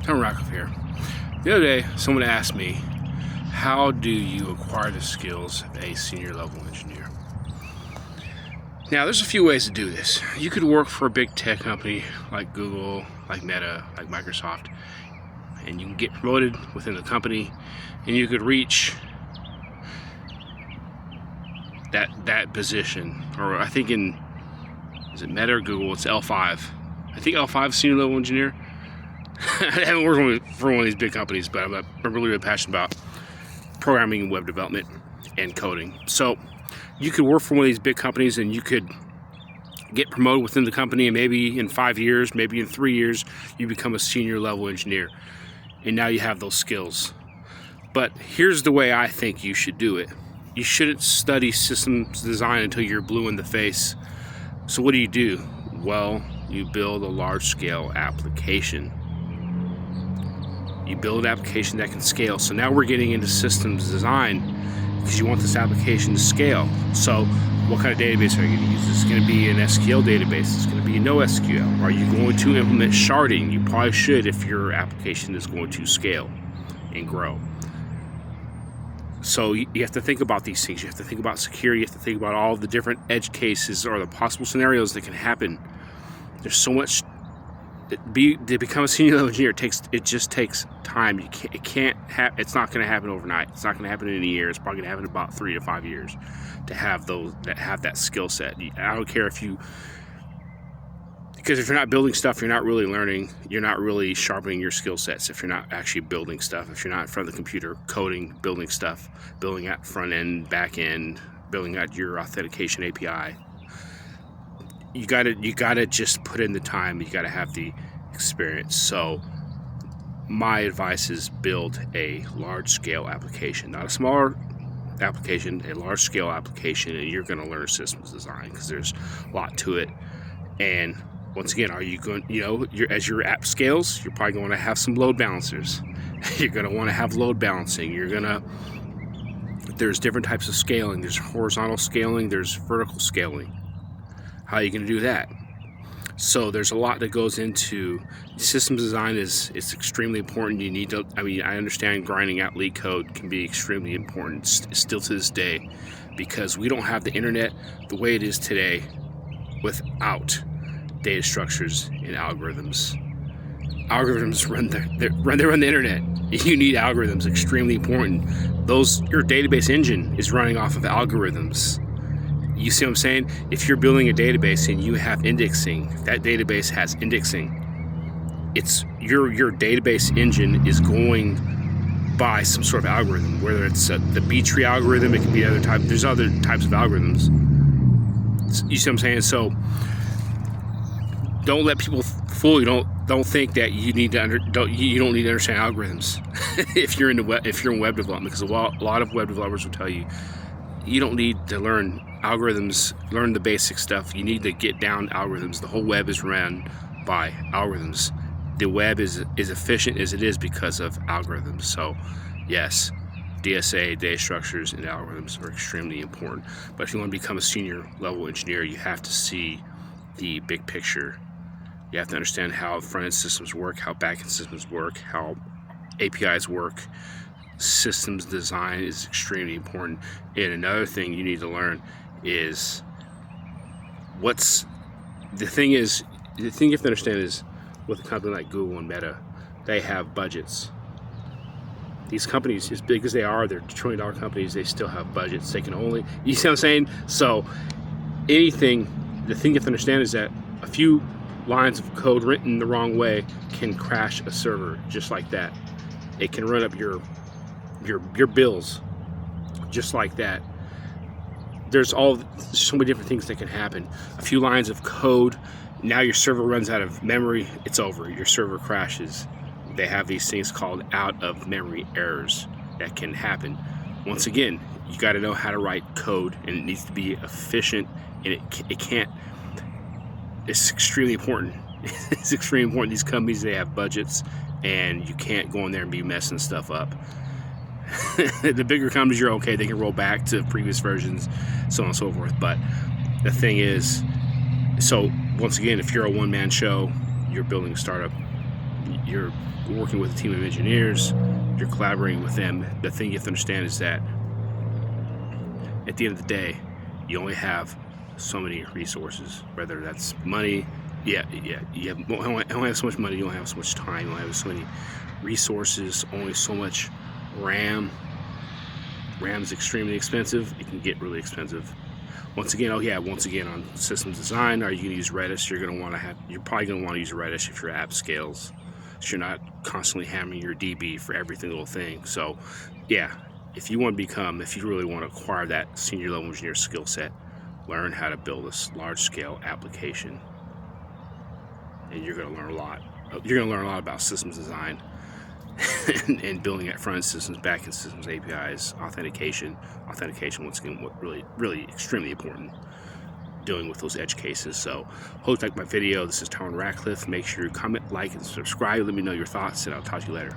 Tom Rackliff here. The other day, someone asked me, how do you acquire the skills of a senior level engineer? Now, there's a few ways to do this. You could work for a big tech company like Google, like Meta, like Microsoft, and you can get promoted within the company, and you could reach that position. Or I think is it Meta or Google? It's L5. I think L5 is senior level engineer. I haven't worked for one of these big companies, but I'm really passionate about programming and web development and coding. So you could work for one of these big companies and you could get promoted within the company, and maybe in 5 years, maybe in 3 years, you become a senior level engineer. And now you have those skills. But here's the way I think you should do it. You shouldn't study systems design until you're blue in the face. So what do? Well, you build a large-scale application. You build an application that can scale. So now we're getting into systems design because you want this application to scale. So what kind of database are you going to use? Is it going to be an SQL database? Is it going to be no SQL? Are you going to implement sharding? You probably should if your application is going to scale and grow. So you have to think about these things. You have to think about security. You have to think about all the different edge cases or the possible scenarios that can happen. There's so much. To become a senior level engineer, it just takes time. It's not going to happen overnight. It's not going to happen in a year. It's probably going to happen in about 3 to 5 years to have that skill set. I don't care because if you're not building stuff, you're not really learning. You're not really sharpening your skill sets. If you're not actually building stuff, if you're not in front of the computer coding, building stuff, building out front end, back end, building out your authentication API. You gotta just put in the time. You gotta have the experience. So my advice is build a large-scale application, not a smaller application, a large-scale application, and you're gonna learn systems design because there's a lot to it. And once again, are you going? As your app scales, you're probably going to have some load balancers. You're gonna want to have load balancing. There's different types of scaling. There's horizontal scaling. There's vertical scaling. How are you going to do that? So there's a lot that goes into systems design. It's extremely important. I understand grinding out leak code can be extremely important still to this day, because we don't have the internet the way it is today without data structures and algorithms. Algorithms run the internet. You need algorithms. Extremely important. Your database engine is running off of algorithms. You see what I'm saying? If you're building a database and you have indexing, that database has indexing. It's your database engine is going by some sort of algorithm, whether it's the B-tree algorithm, it can be other type. There's other types of algorithms. You see what I'm saying? So don't let people fool you. Don't think that you don't need to understand algorithms if you're in web development, because a lot of web developers will tell you you don't need to learn algorithms, learn the basic stuff. You need to get down algorithms. The whole web is run by algorithms. The web is efficient as it is because of algorithms. So yes, DSA, data structures, and algorithms are extremely important. But if you want to become a senior level engineer, you have to see the big picture. You have to understand how front-end systems work, how back-end systems work, how APIs work. Systems design is extremely important. And another thing you need to learn is the thing you have to understand is, with a company like Google and Meta, they have budgets. These companies, as big as they are, they're trillion-dollar companies, they still have budgets. They can only, you see what I'm saying? So the thing you have to understand is that a few lines of code written the wrong way can crash a server just like that. It can run up your bills just like that. There's so many different things that can happen. A few lines of code, now your server runs out of memory, it's over. Your server crashes. They have these things called out of memory errors that can happen. Once again, you got to know how to write code, and it needs to be efficient, and it's extremely important. It's extremely important. These companies, they have budgets, and you can't go in there and be messing stuff up. The bigger companies, you're okay, they can roll back to previous versions, so on and so forth. But the thing is, so once again, if you're a one-man show, you're building a startup, you're working with a team of engineers, you're collaborating with them. The thing you have to understand is that at the end of the day, you only have so many resources, whether that's money. You only have so much money, you don't have so much time, you don't have so many resources, only so much RAM. RAM is extremely expensive. It can get really expensive. Once again, on systems design, are you going to use Redis? You're probably going to want to use Redis if your app scales, so you're not constantly hammering your DB for every single thing. So, yeah, if you really want to acquire that senior level engineer skill set, learn how to build a large scale application, and you're going to learn a lot. You're going to learn a lot about systems design and building at front end systems, back end systems, APIs, authentication. Once again, what really extremely important, dealing with those edge cases. So hope you liked my video. This is Tyrone Ratcliffe. Make sure you comment, like, and subscribe. Let me know your thoughts, and I'll talk to you later.